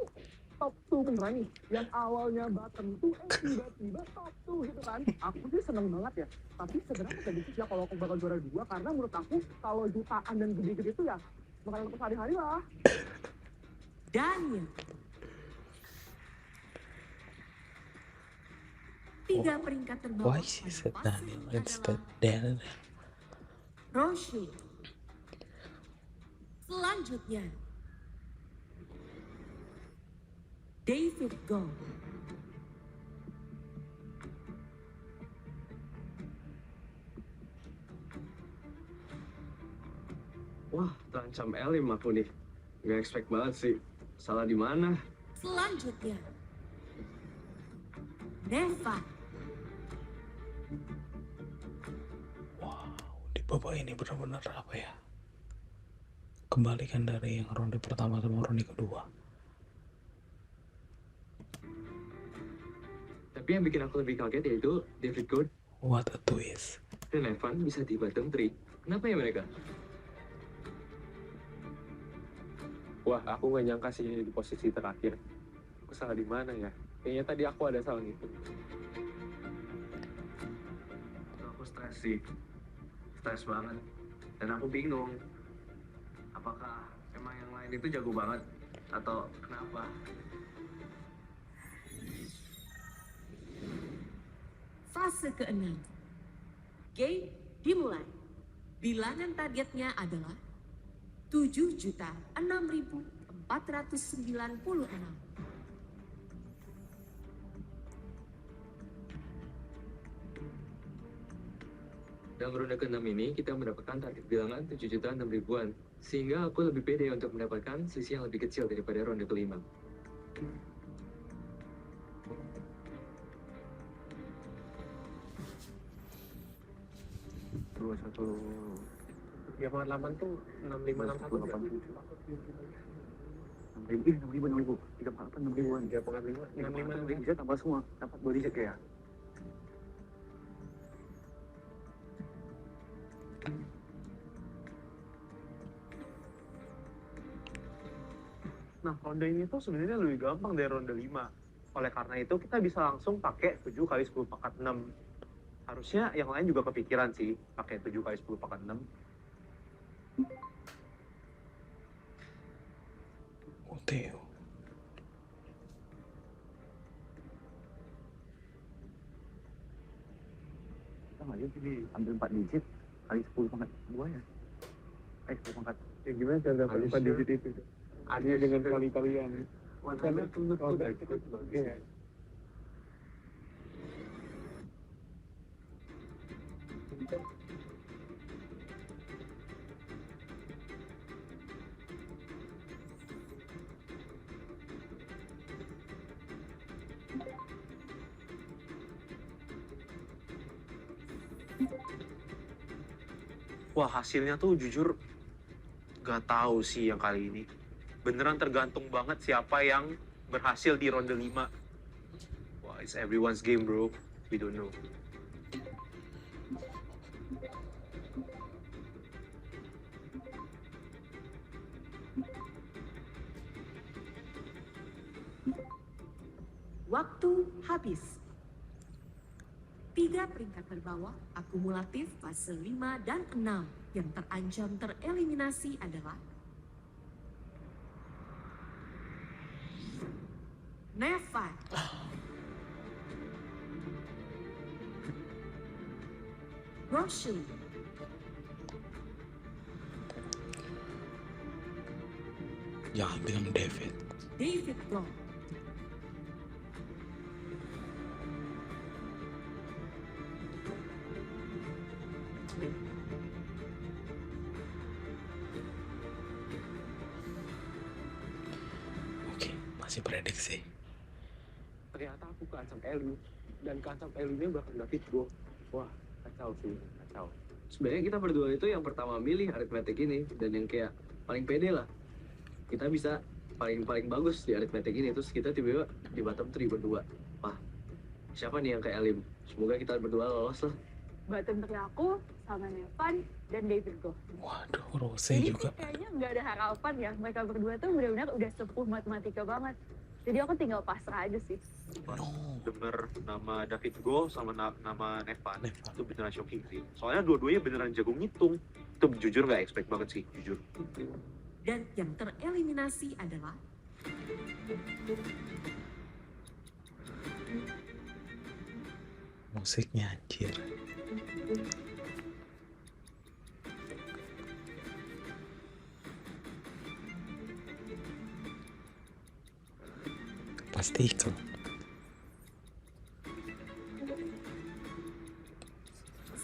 top 2 beneran nih. Yang awalnya bottom 2, tiba-tiba top 2 gitu kan. Aku sih seneng banget ya. Tapi sebenarnya aku sedikit ya kalau aku bakal juara 2, karena menurut aku kalau jutaan dan gede-gede itu ya makanan untuk sehari-hari lah. Daniel. 3 peringkat terbawah Why she said Daniel instead Dan? Roshi. Selanjutnya David Go. Wah, terancam elim aku nih. Nggak expect banget sih. Salah di mana? Selanjutnya Neva. Di babak ini benar-benar apa ya? Kembalikan dari yang ronde pertama sama ronde kedua. Tapi yang bikin aku lebih kaget yaitu David Gord What a twist. dan Evan bisa di bottom 3. Kenapa ya mereka? Wah, aku nggak nyangka sih di posisi terakhir. Aku salah di mana ya? Kayaknya tadi aku ada salah gitu. Aku stres sih, stres banget, dan aku bingung apakah emang yang lain itu jago banget atau kenapa. Fase ke-6. Game dimulai. Bilangan targetnya adalah 7.006.496. Dalam ronde ke-6 ini, kita mendapatkan target bilangan 7.006.000-an. Sehingga aku lebih pede untuk mendapatkan selisih yang lebih kecil daripada ronde ke-5. Dua satu. Ya pengalaman tuh 6561 ya. 6.000, 348, 6.000-an. Ya pengalaman 65 bisa tambah semua, dapat 2 digit ya. Nah, ronde ini tuh sebenarnya lebih gampang dari ronde 5. Oleh karena itu kita bisa langsung pakai 7 kali 10 pangkat 6. Harusnya yang lain juga kepikiran sih pakai 7 kali 10 pangkat 6. Theo. Kita nggak jadi ambil 4 digit kali 10 pangkat 2 ya. 10 pangkat. Ya gimana cara dapat 4 digit itu? Ada dengan kali-kalian. Karena menurut ya. Wah, hasilnya tuh jujur gak tahu sih yang kali ini. Beneran tergantung banget siapa yang berhasil di ronde 5. Wah, it's everyone's game, bro. We don't know. Waktu habis. 3 peringkat terbawah akumulatif fase 5 dan 6 yang terancam tereliminasi adalah Nevan, Roshli, Jangan bilang David. David Block, masih prediksi. Ternyata aku keancam Elu, dan keancam Elunya bahkan David Go. Wah, kacau sih, kacau. Sebenarnya kita berdua itu yang pertama milih aritmetik ini, dan yang kayak paling pede lah. Kita bisa paling bagus di aritmetik ini, terus kita tiba-tiba di bottom 3 berdua. Wah, siapa nih yang kayak Elim? Semoga kita berdua lolos lah. Bottom 3 aku sama Nevan dan David Go. Waduh, Rose Jadi juga. sih kayaknya nggak ada harapan ya. Mereka berdua tuh benar-benar udah sepuh matematika banget. Jadi aku tinggal pasrah aja sih. Denger nama David Go sama nama Nevan itu beneran shocking sih. Soalnya dua-duanya beneran jago ngitung. Itu jujur nggak expect banget sih, jujur. Dan yang tereliminasi adalah Musiknya anjir. Pasti iklan.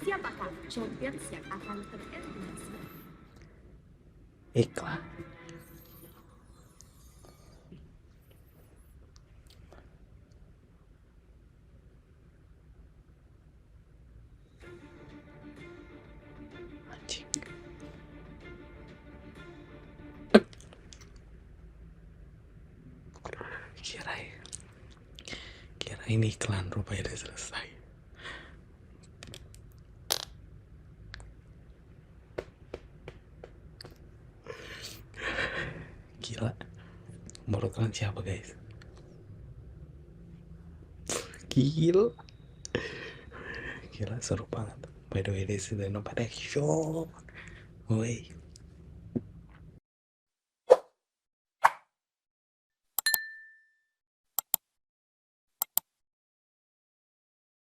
siapakah champions yang akan tereliminasi? Iklan. Kira ini iklan, rupanya udah selesai. Gila. Menurut kalian siapa, guys? Gila. Gila, seru banget. By the way, this is the Nomad Action. Woi.